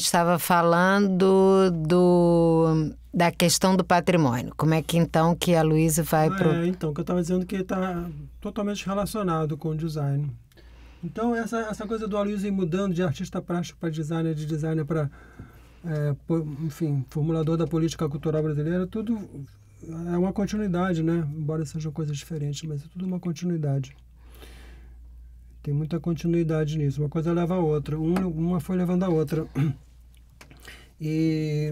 gente estava falando da questão do patrimônio. Como é que então que a Luísa vai Então, que eu estava dizendo que está totalmente relacionado com o design. Então, essa coisa do Aloysio ir mudando de artista plástico para designer, de designer para, enfim, formulador da política cultural brasileira, tudo é uma continuidade, né? Embora sejam coisas diferentes, mas é tudo uma continuidade. Tem muita continuidade nisso. Uma coisa leva a outra. Uma foi levando a outra. E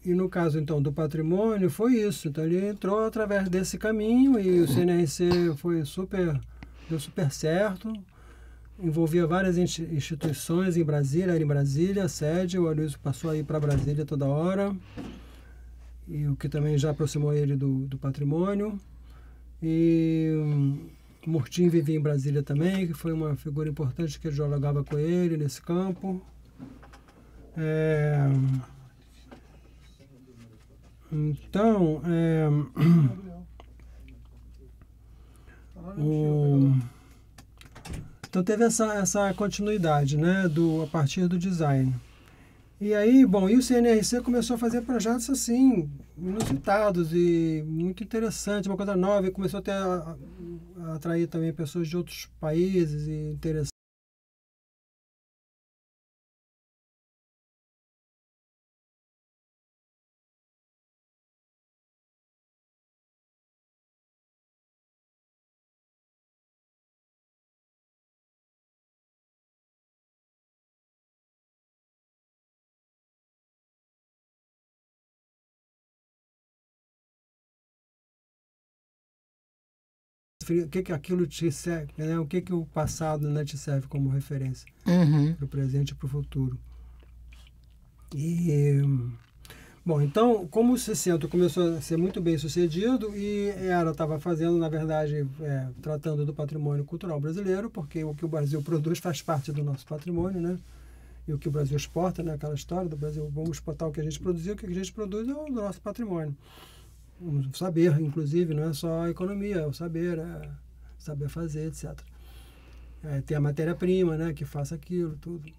no caso, então, do patrimônio, foi isso. Então, ele entrou através desse caminho e o CNRC deu super certo. Envolvia várias instituições em Brasília, era em Brasília, a sede. O Aloysio passou a ir para Brasília toda hora. E o que também já aproximou ele do patrimônio. E Murtinho vivia em Brasília também, que foi uma figura importante que dialogava com ele nesse campo. Então, então teve essa continuidade, né, a partir do design. E aí, bom, e o CNRC começou a fazer projetos assim, inusitados e muito interessantes, uma coisa nova, e começou a atrair também pessoas de outros países e interessantes. O que aquilo te serve, né? O que o passado, né, te serve como referência para o presente e para o futuro. E, bom, então, como o C-Centro começou a ser muito bem sucedido e ela estava fazendo, na verdade, tratando do patrimônio cultural brasileiro, porque o que o Brasil produz faz parte do nosso patrimônio, né? E o que o Brasil exporta, né? Aquela história do Brasil, vamos exportar o que a gente produziu, o que a gente produz é o nosso patrimônio. O saber, inclusive, não é só a economia, é o saber, saber fazer, etc. Tem a matéria-prima, né, que faça aquilo, tudo.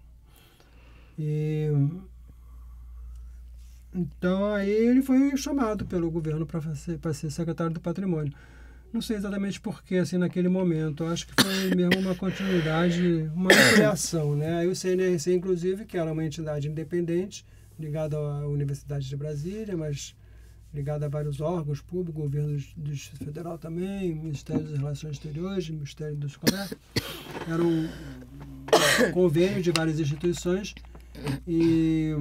Então, aí ele foi chamado pelo governo para ser secretário do Patrimônio. Não sei exatamente porquê, assim, naquele momento. Acho que foi mesmo uma continuidade, uma ampliação, né? Aí o CNRC, inclusive, que era uma entidade independente, ligada à Universidade de Brasília, mas ligada a vários órgãos públicos, governo do Distrito Federal também, Ministério das Relações Exteriores, Ministério dos Comércios. Era um convênio de várias instituições e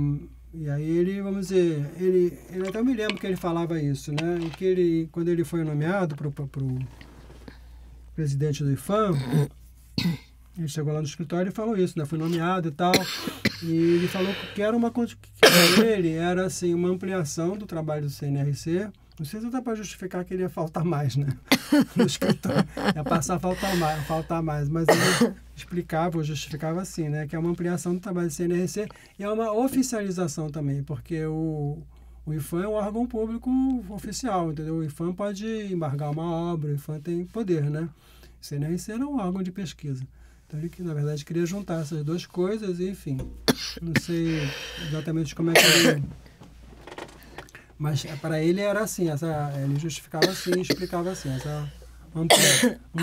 aí ele, vamos dizer, ele até me lembro que ele falava isso, né? E que quando ele foi nomeado para o presidente do IFAM, ele chegou lá no escritório e falou isso, né? Foi nomeado e tal. E ele falou que era era assim, uma ampliação do trabalho do CNRC. Não sei se dá para justificar que ele ia faltar mais, né? No escritório. Ia passar a faltar mais. Mas ele explicava ou justificava assim, né? Que é uma ampliação do trabalho do CNRC e é uma oficialização também, porque o IFAM é um órgão público oficial, entendeu? O IFAM pode embargar uma obra, o IFAM tem poder, né? O CNRC era um órgão de pesquisa. Então ele, na verdade, queria juntar essas duas coisas e, enfim, não sei exatamente como é que ele... Mas para ele era assim, ele justificava assim, explicava assim, uma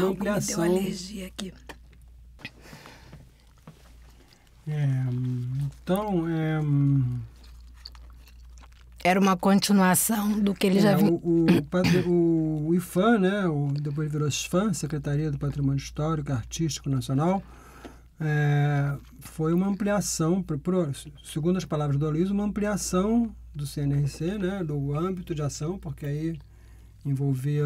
ampliação... Me deu alergia aqui. Era uma continuação do que ele já viu. O IFAM, né, depois virou SFAM, Secretaria do Patrimônio Histórico e Artístico Nacional, foi uma ampliação, segundo as palavras do Aloysio, uma ampliação do CNRC, né, do âmbito de ação, porque aí envolvia,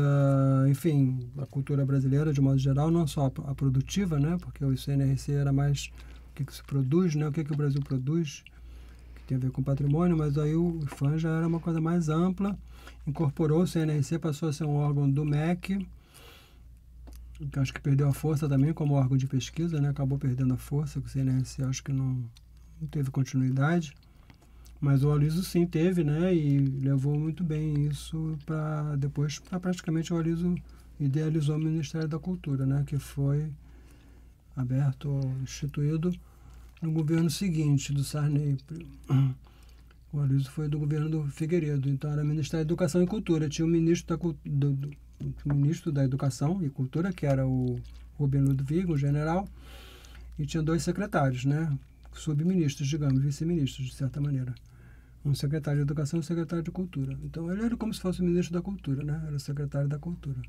enfim, a cultura brasileira de modo geral, não só a produtiva, né, porque o CNRC era mais o que se produz, né, o que o Brasil produz, tem a ver com patrimônio, mas aí o IFAM já era uma coisa mais ampla, incorporou o CNRC, passou a ser um órgão do MEC, que acho que perdeu a força também como órgão de pesquisa, né? Acabou perdendo a força, que o CNRC acho que não teve continuidade, mas o Aloysio sim teve, né? E levou muito bem isso para depois, praticamente o Aloysio idealizou o Ministério da Cultura, né? Que foi aberto, instituído no governo seguinte do Sarney. O Aloysio foi do governo do Figueiredo, então era Ministério da Educação e Cultura. Tinha o ministro ministro da Educação e Cultura, que era o Rubem Ludwig, o general, e tinha 2 secretários, né? Subministros, digamos, vice-ministros, de certa maneira. Um secretário de Educação e um secretário de Cultura. Então ele era como se fosse o ministro da Cultura, né? Era o secretário da Cultura.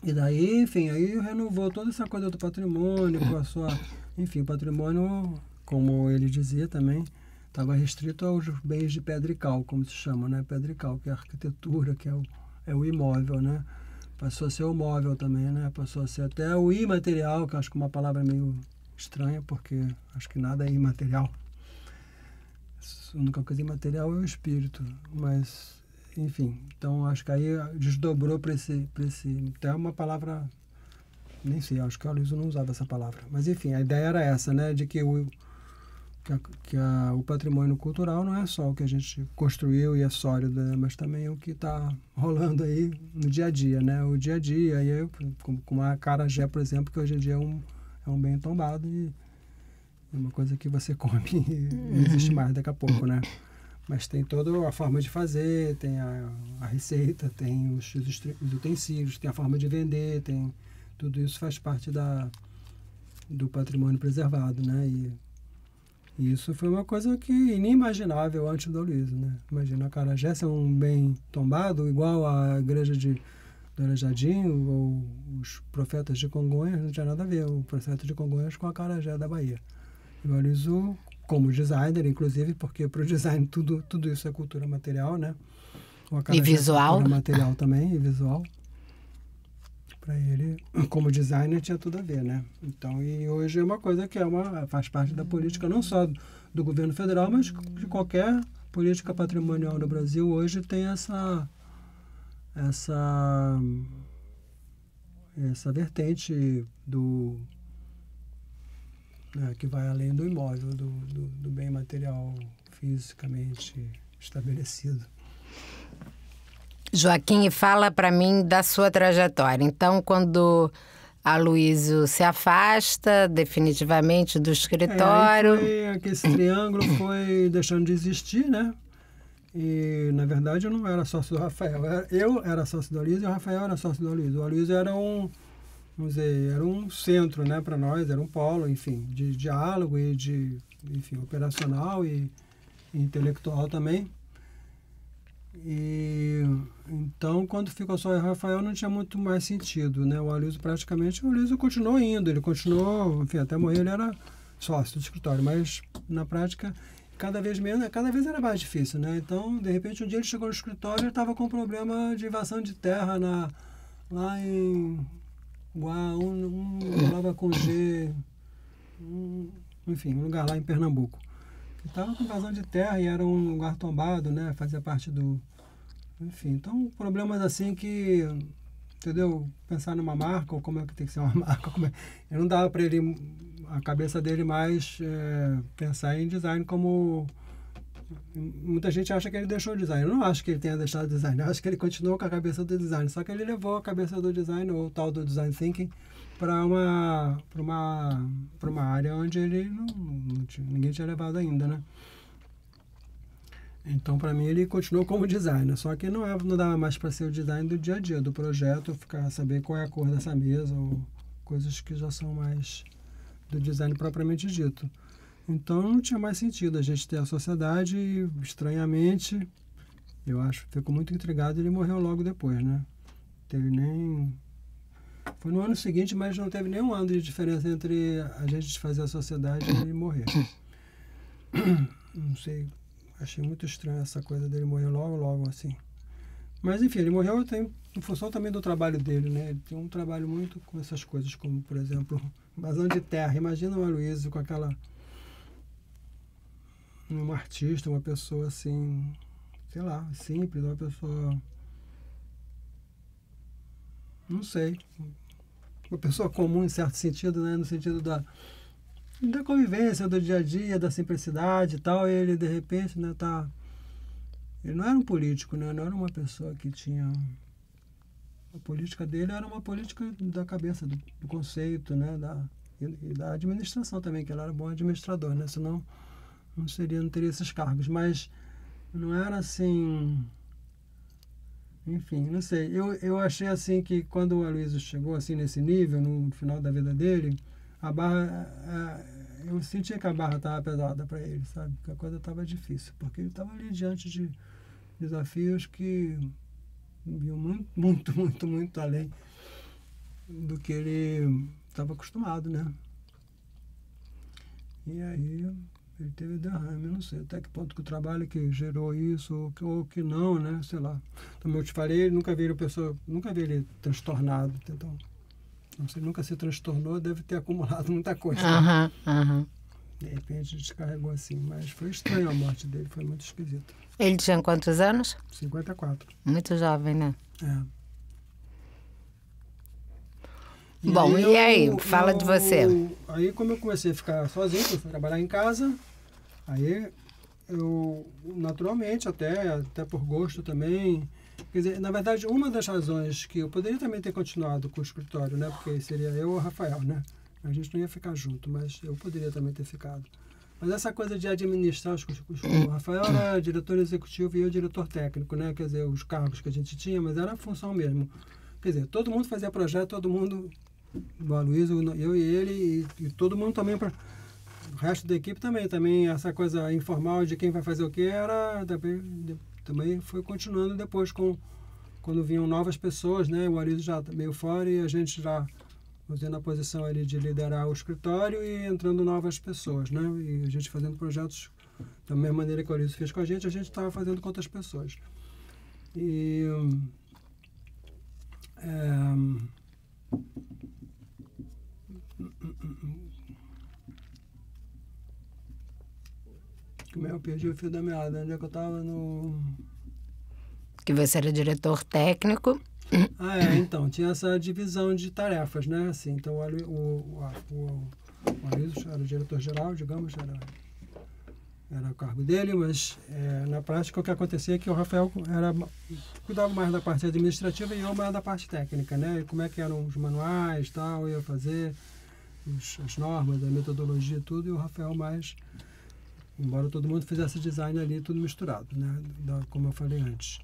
E daí, enfim, aí renovou toda essa coisa do patrimônio, passou a... Enfim, o patrimônio, como ele dizia também, estava restrito aos bens de pedra e cal, como se chama, né? Pedra e cal, que é a arquitetura, que é o imóvel, né? Passou a ser o móvel também, né? Passou a ser até o imaterial, que eu acho que é uma palavra meio estranha, porque acho que nada é imaterial. A única coisa imaterial é o espírito, mas, enfim, então acho que aí desdobrou para esse até uma palavra, nem sei, acho que o Aloysio não usava essa palavra, mas enfim, a ideia era essa, né, de que o patrimônio cultural não é só o que a gente construiu e é sólido, né, mas também é o que está rolando aí no dia a dia, né, o dia a dia, e aí, como a acarajé, por exemplo, que hoje em dia é um bem tombado e é uma coisa que você come e não existe mais daqui a pouco, né? Mas tem toda a forma de fazer, tem a receita, tem os utensílios, tem a forma de vender, tem tudo isso faz parte do patrimônio preservado, né? E isso foi uma coisa que inimaginável antes do Aloysio, né? Imagina a acarajé ser um bem tombado, igual a igreja de do Jardim ou os profetas de Congonhas, não tinha nada a ver o profeta de Congonhas com a acarajé da Bahia. O Aloysio, como designer, inclusive, porque para o design tudo isso é cultura material, né? E visual. É cultura material também, e visual. Para ele, como designer, tinha tudo a ver, né? Então, e hoje é uma coisa que faz parte da política, não só do governo federal, mas de qualquer política patrimonial no Brasil. Hoje tem essa vertente que vai além do imóvel, do bem material fisicamente estabelecido. Joaquim, fala para mim da sua trajetória. Então, quando Aloysio se afasta definitivamente do escritório... Esse triângulo foi deixando de existir, né? E, na verdade, eu não era sócio do Rafael. Eu era sócio do Aloysio e o Rafael era sócio do Aloysio. O Aloysio era vamos dizer, era um centro, né, para nós, era um polo, enfim, de diálogo e enfim, operacional e intelectual também. E então, quando ficou só o Rafael, não tinha muito mais sentido, né? O Aloysio continuou indo, ele continuou, enfim, até morrer ele era sócio do escritório, mas na prática cada vez era mais difícil, né? Então, de repente, um dia ele chegou no escritório e estava com um problema de invasão de terra lá em falava com G, enfim, um lugar lá em Pernambuco. Estava com invasão de terra e era um lugar tombado, né? Fazia parte enfim, então problemas assim que, entendeu? Pensar numa marca, ou como é que tem que ser uma marca, eu não dava para ele, a cabeça dele mais pensar em design como... Muita gente acha que ele deixou o design. Eu não acho que ele tenha deixado o design. Eu acho que ele continuou com a cabeça do design. Só que ele levou a cabeça do design, ou tal do design thinking, para uma área onde ele ninguém tinha levado ainda, né? Então, para mim, ele continuou como designer. Só que não dava mais para ser o design do dia a dia, do projeto, saber qual é a cor dessa mesa, ou coisas que já são mais do design propriamente dito. Então, não tinha mais sentido a gente ter a sociedade e, estranhamente, eu acho, ficou muito intrigado e ele morreu logo depois, né? Foi no ano seguinte, mas não teve nenhum ano de diferença entre a gente fazer a sociedade e ele morrer. Não sei, achei muito estranho essa coisa dele morrer logo, assim. Mas, enfim, ele morreu em função também do trabalho dele, né? Ele tem um trabalho muito com essas coisas, como, por exemplo, invasão de terra. Imagina o Aloysio com aquela... um artista, uma pessoa assim, sei lá, simples, uma pessoa, não sei, uma pessoa comum em certo sentido, né, no sentido da convivência, do dia a dia, da simplicidade e tal, e ele de repente, né, ele não era um político, né, não era uma pessoa que tinha, a política dele era uma política da cabeça, do conceito, né, E da administração também, que ele era bom administrador, né? Senão não teria esses cargos. Mas não era assim... Enfim, não sei. Eu achei assim que quando o Aloysio chegou assim nesse nível, no final da vida dele, a barra... eu sentia que a barra estava pesada para ele, sabe? Que a coisa estava difícil, porque ele estava ali diante de desafios que iam muito além do que ele estava acostumado, né? E aí ele teve derrame, eu não sei até que ponto que o trabalho que gerou isso ou que não, né? Sei lá. Como eu te falei, nunca vi ele transtornado, então não sei, nunca se transtornou, deve ter acumulado muita coisa. De repente descarregou assim, mas foi estranho a morte dele, foi muito esquisito. Ele tinha quantos anos? 54. Muito jovem, né? É. Bom, e aí? Fala de você. Aí, como eu comecei a ficar sozinho, eu fui trabalhar em casa, aí eu, naturalmente, até por gosto também, quer dizer, na verdade, uma das razões que eu poderia também ter continuado com o escritório, né, porque seria eu ou o Rafael, né, a gente não ia ficar junto, mas eu poderia também ter ficado. Mas essa coisa de administrar o Rafael era diretor executivo e eu diretor técnico, né, quer dizer, os cargos que a gente tinha, mas era a função mesmo. Quer dizer, todo mundo fazia projeto, todo mundo, o Aloysio, eu e ele, e todo mundo também, o resto da equipe também essa coisa informal de quem vai fazer o que também foi continuando depois quando vinham novas pessoas, né? O Aloysio já meio fora e a gente já fazendo a posição ali de liderar o escritório e entrando novas pessoas, né? E a gente fazendo projetos da mesma maneira que o Aloysio fez com a gente estava fazendo com outras pessoas. E como eu perdi o fio da meada, onde é que eu estava no... Que você era diretor técnico. Então, tinha essa divisão de tarefas, né? Assim, então, o Aloysio era o diretor-geral, digamos, era o cargo dele, mas na prática o que acontecia é que o Rafael cuidava mais da parte administrativa e eu mais da parte técnica, né? Como é que eram os manuais, tal, eu ia fazer as normas, a metodologia e tudo, e o Rafael mais, embora todo mundo fizesse design ali, tudo misturado, né? Como eu falei antes.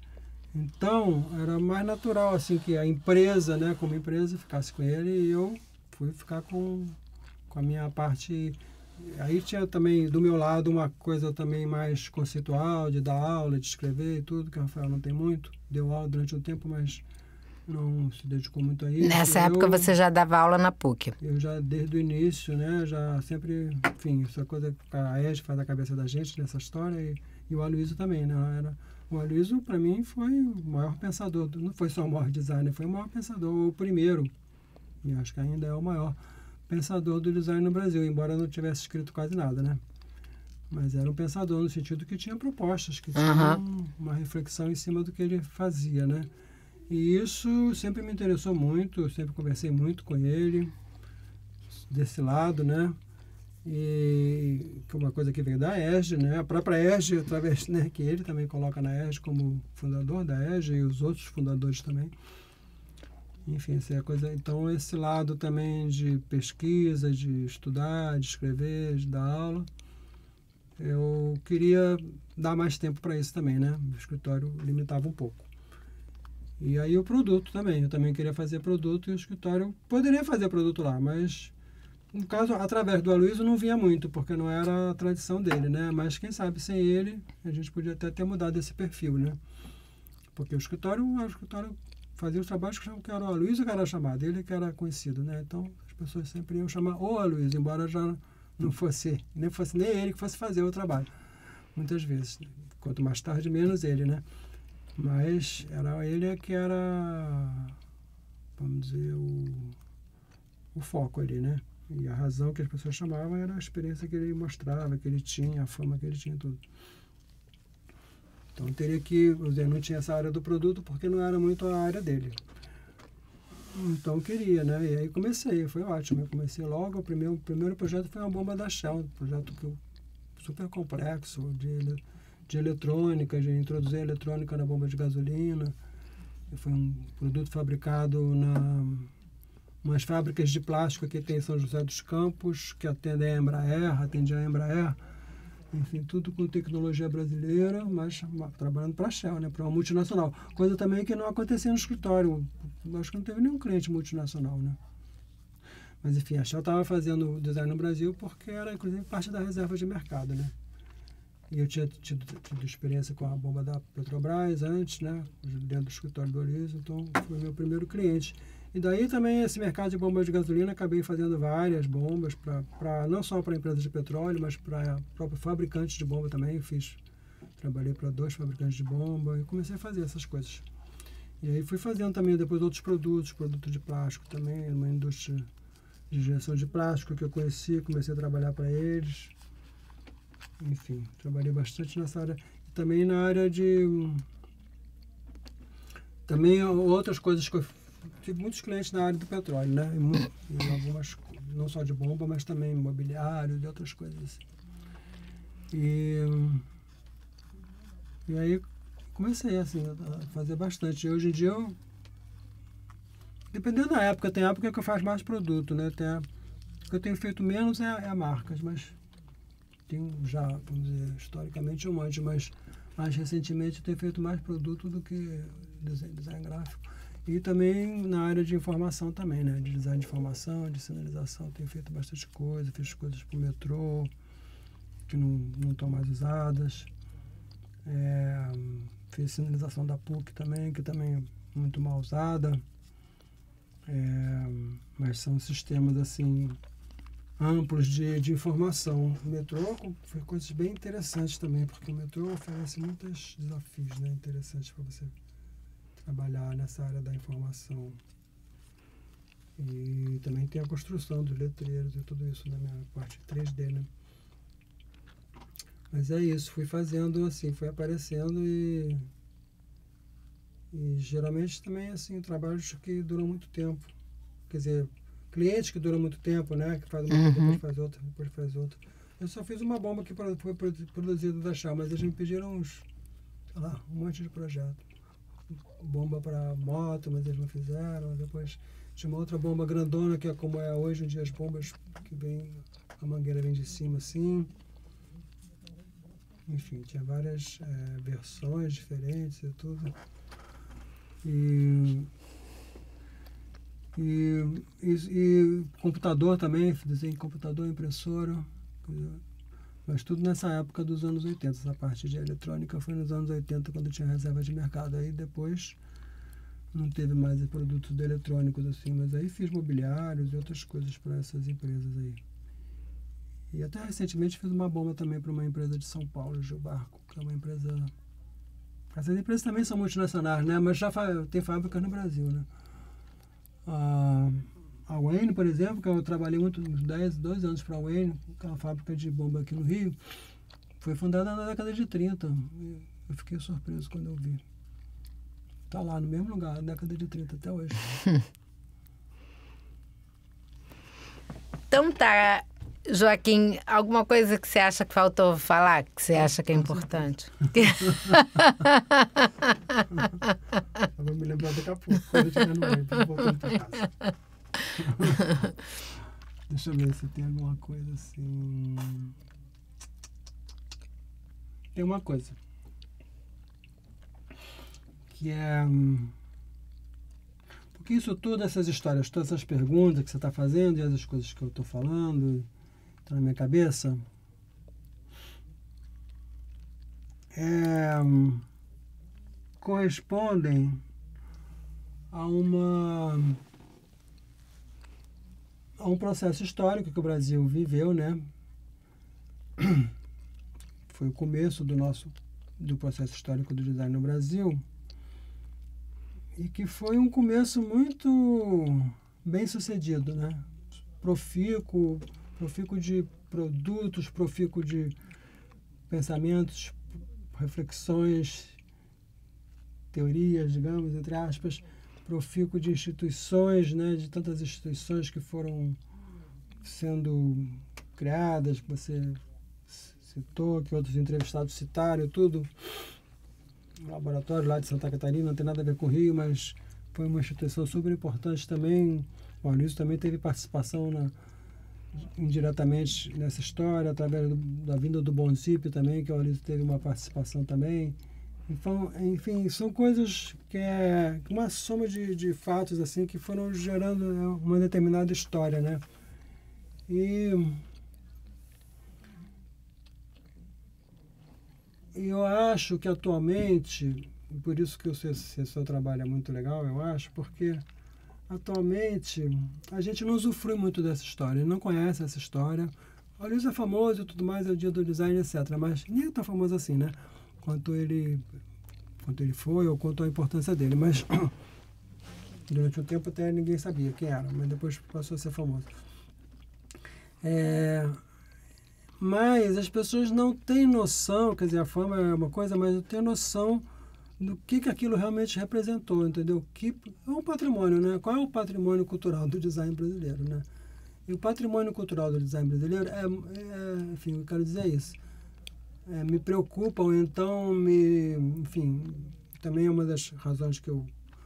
Então, era mais natural, assim, que a empresa, né, como empresa, ficasse com ele e eu fui ficar com a minha parte. Aí tinha também, do meu lado, uma coisa também mais conceitual, de dar aula, de escrever e tudo, que o Rafael não tem muito. Deu aula durante um tempo, mas não se dedicou muito a isso. Nessa época você já dava aula na PUC? Eu já, desde o início, né, já sempre, enfim, essa coisa que a ESG faz da cabeça da gente nessa história e o Aloysio também, né, o Aloysio, para mim, foi o maior pensador, não foi só o maior designer, foi o maior pensador, o primeiro, e acho que ainda é o maior pensador do design no Brasil, embora não tivesse escrito quase nada, né? Mas era um pensador no sentido que tinha propostas, que tinha uma reflexão em cima do que ele fazia, né? E isso sempre me interessou muito, eu sempre conversei muito com ele, desse lado, né? E que é uma coisa que veio da ESG, né? A própria ESG, através, né, que ele também coloca na ESG como fundador da ESG e os outros fundadores também. Enfim, essa é a coisa. Então, esse lado também de pesquisa, de estudar, de escrever, de dar aula, eu queria dar mais tempo para isso também, né? O escritório limitava um pouco. E aí o produto também. Eu também queria fazer produto e o escritório poderia fazer produto lá, mas no caso, através do Aloysio não vinha muito, porque não era a tradição dele, né? Mas quem sabe sem ele, a gente podia até ter mudado esse perfil, né? Porque o escritório fazia os trabalhos que era o Aloysio que era chamado, ele que era conhecido, né? Então, as pessoas sempre iam chamar o Aloysio, embora já não fosse nem ele que fosse fazer o trabalho, muitas vezes. Quanto mais tarde, menos ele, né? Mas era ele que era, vamos dizer, o foco ali, né? E a razão que as pessoas chamavam era a experiência que ele mostrava, que ele tinha, a fama que ele tinha, tudo. Então teria que, eu não tinha essa área do produto porque não era muito a área dele. Então queria, né? E aí comecei, foi ótimo. Eu comecei logo, o primeiro projeto foi uma bomba da Shell, um projeto super complexo, de eletrônica, de introduzir a eletrônica na bomba de gasolina. Foi um produto fabricado umas fábricas de plástico que tem em São José dos Campos, que atende a Embraer, enfim, tudo com tecnologia brasileira, mas trabalhando para a Shell, né, para uma multinacional. Coisa também que não acontecia no escritório. Acho que não teve nenhum cliente multinacional, né? Mas, enfim, a Shell estava fazendo design no Brasil porque era, inclusive, parte da reserva de mercado, né? E eu tinha tido experiência com a bomba da Petrobras antes, né? Dentro do escritório do Oliso, então foi meu primeiro cliente. E daí também esse mercado de bombas de gasolina, acabei fazendo várias bombas, não só para empresas de petróleo, mas para próprios fabricantes de bomba também. Trabalhei para 2 fabricantes de bomba e comecei a fazer essas coisas. E aí fui fazendo também depois outros produtos de plástico também, uma indústria de injeção de plástico que eu conheci, comecei a trabalhar para eles. Enfim, trabalhei bastante nessa área. E também na área de... Também outras coisas que eu tive muitos clientes na área do petróleo, né? E algumas, não só de bomba, mas também imobiliário e outras coisas assim. E aí comecei assim, a fazer bastante. E hoje em dia, dependendo da época, tem época que eu faço mais produto, né? O que eu tenho feito menos é marcas, mas tenho já, vamos dizer, historicamente um monte, mas mais recentemente eu tenho feito mais produto do que design gráfico. E também na área de informação também, né? De design de informação, de sinalização, tenho feito bastante coisa, fiz coisas para o metrô, que não estão mais usadas. Fiz sinalização da PUC também, que também é muito mal usada. Mas são sistemas assim amplos de informação. O metrô foi coisas bem interessantes também, porque o metrô oferece muitos desafios, né? Interessantes para você trabalhar nessa área da informação. E também tem a construção dos letreiros e tudo isso na minha parte 3D, né? Mas é isso, fui fazendo assim, fui aparecendo e geralmente também assim, trabalhos que duram muito tempo. Quer dizer, clientes que duram muito tempo, né? Que faz uma, depois faz outra, depois faz outra. Eu só fiz uma bomba que foi produzida da Shell, mas eles me pediram um monte de projeto. Bomba para moto, mas eles não fizeram. Depois tinha uma outra bomba grandona, que é como é hoje em dia as bombas que a mangueira vem de cima assim. Enfim, tinha várias versões diferentes e tudo. E computador também, desenho computador, impressora. Mas tudo nessa época dos anos 80. Essa parte de eletrônica foi nos anos 80, quando tinha reserva de mercado. Aí depois não teve mais produtos eletrônicos assim, mas aí fiz mobiliários e outras coisas para essas empresas aí. E até recentemente fiz uma bomba também para uma empresa de São Paulo, Gilbarco, que é uma empresa... Essas empresas também são multinacionais, né? Mas já tem fábricas no Brasil, né? A Wayne, por exemplo, que eu trabalhei uns 2 anos para a Wayne, que é uma fábrica de bomba aqui no Rio, foi fundada na década de 30. Eu fiquei surpreso quando eu vi. Está lá no mesmo lugar, na década de 30 até hoje. Então tá, Joaquim, alguma coisa que você acha que faltou falar, que você acha que é importante? Eu vou me lembrar daqui a pouco, quando eu estiver no meio, voltando para casa. Deixa eu ver se tem alguma coisa assim. Tem uma coisa que é porque isso tudo, essas histórias, todas essas perguntas que você está fazendo e essas coisas que eu estou falando, estão na minha cabeça, correspondem a um processo histórico que o Brasil viveu, né? Foi o começo do processo histórico do design no Brasil, e que foi um começo muito bem sucedido, né? Profícuo de produtos, profícuo de pensamentos, reflexões, teorias, digamos, entre aspas, profícuo de instituições, né? De tantas instituições que foram sendo criadas, que você citou, que outros entrevistados citaram, tudo. Um laboratório lá de Santa Catarina, não tem nada a ver com o Rio, mas foi uma instituição super importante também, O Aloysio também teve participação indiretamente nessa história, através da vinda do Bonzip também, que o Aloysio teve uma participação também. Então, enfim, são coisas que é uma soma de fatos assim que foram gerando, né, uma determinada história, né? E eu acho que atualmente, por isso que o seu trabalho é muito legal, eu acho, porque atualmente a gente não usufrui muito dessa história, não conhece essa história. O Aloysio é famoso e tudo mais, é o dia do design, etc. Mas nem é tão famoso assim, né? Quanto ele foi ou quanto a importância dele. Mas durante um tempo até ninguém sabia quem era, mas depois passou a ser famoso. Mas as pessoas não têm noção, quer dizer, a fama é uma coisa, mas não têm noção do que aquilo realmente representou, entendeu? Que é um patrimônio, né? Qual é o patrimônio cultural do design brasileiro, né? E o patrimônio cultural do design brasileiro enfim, eu quero dizer isso. Me preocupa, ou então enfim, também é uma das razões que eu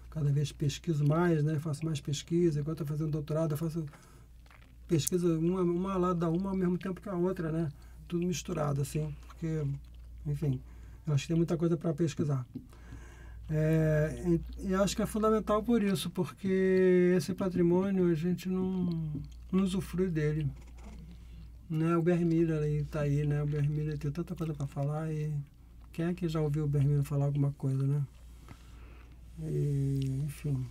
cada vez pesquiso mais, né? Faço mais pesquisa. Enquanto estou fazendo doutorado, eu faço pesquisa uma ao lado da uma ao mesmo tempo que a outra, né? Tudo misturado, assim, porque, enfim, eu acho que tem muita coisa para pesquisar. E acho que é fundamental por isso, porque esse patrimônio a gente não usufrui dele. Né? O Bermira está aí, né? O Bermira tem tanta coisa para falar e quem é que já ouviu o Bermira falar alguma coisa, né? E, enfim,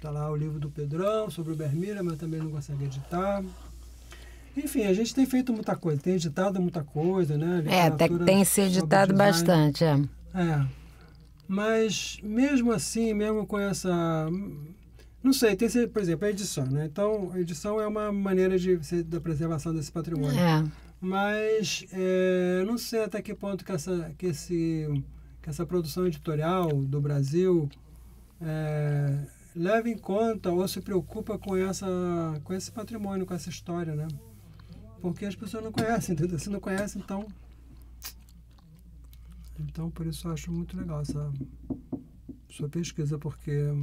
tá lá o livro do Pedrão sobre o Bermira, mas também não consegue editar. Enfim, a gente tem feito muita coisa, tem editado muita coisa, né? Até que tem se editado bastante, Mas mesmo assim, mesmo com essa... Não sei, tem, por exemplo, a edição, né? Então, a edição é uma maneira da preservação desse patrimônio. Mas não sei até que ponto que essa produção editorial do Brasil leva em conta ou se preocupa com esse patrimônio, com essa história, né? Porque as pessoas não conhecem, entendeu? Se não conhecem, então por isso eu acho muito legal essa sua pesquisa, porque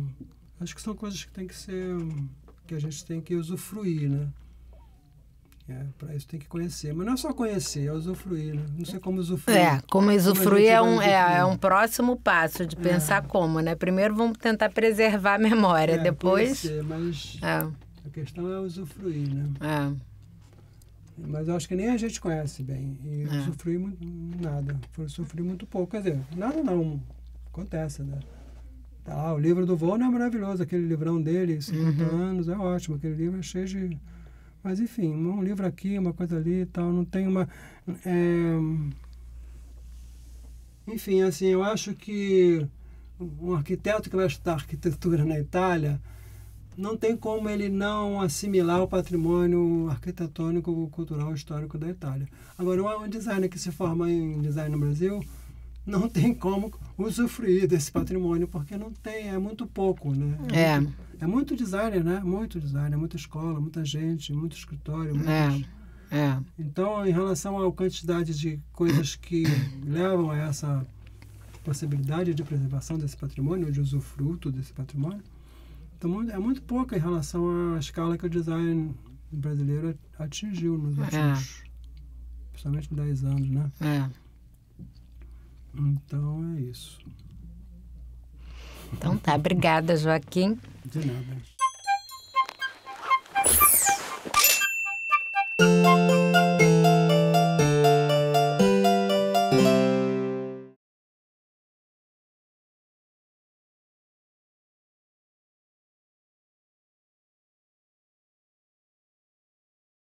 acho que são coisas que a gente tem que usufruir, né? Para isso tem que conhecer. Mas não é só conhecer, é usufruir, né? Não sei como usufruir. Como usufruir é um próximo passo de pensar como, né? Primeiro vamos tentar preservar a memória, depois... Conhecer, mas a questão é usufruir, né? Mas eu acho que nem a gente conhece bem. E usufruir nada. Usufruir muito pouco. Quer dizer, nada não. Acontece, né? Tá lá, o livro do Vona é maravilhoso. Aquele livrão dele, 50 anos, é ótimo. Aquele livro é cheio de... Mas, enfim, um livro aqui, uma coisa ali e tal. Não tem uma... Enfim, assim, eu acho que um arquiteto que vai estudar arquitetura na Itália... não tem como ele não assimilar o patrimônio arquitetônico, cultural, histórico da Itália. Agora, um designer que se forma em design no Brasil não tem como usufruir desse patrimônio, porque não tem, é muito pouco, né? É muito designer, né? Muito designer, muita escola, muita gente, muito escritório. Então, em relação à quantidade de coisas que levam a essa possibilidade de preservação desse patrimônio, de usufruto desse patrimônio, então, é muito pouco em relação à escala que o design brasileiro atingiu nos últimos, principalmente 10 anos, né? Então, é isso. Então tá, obrigada, Joaquim. De nada.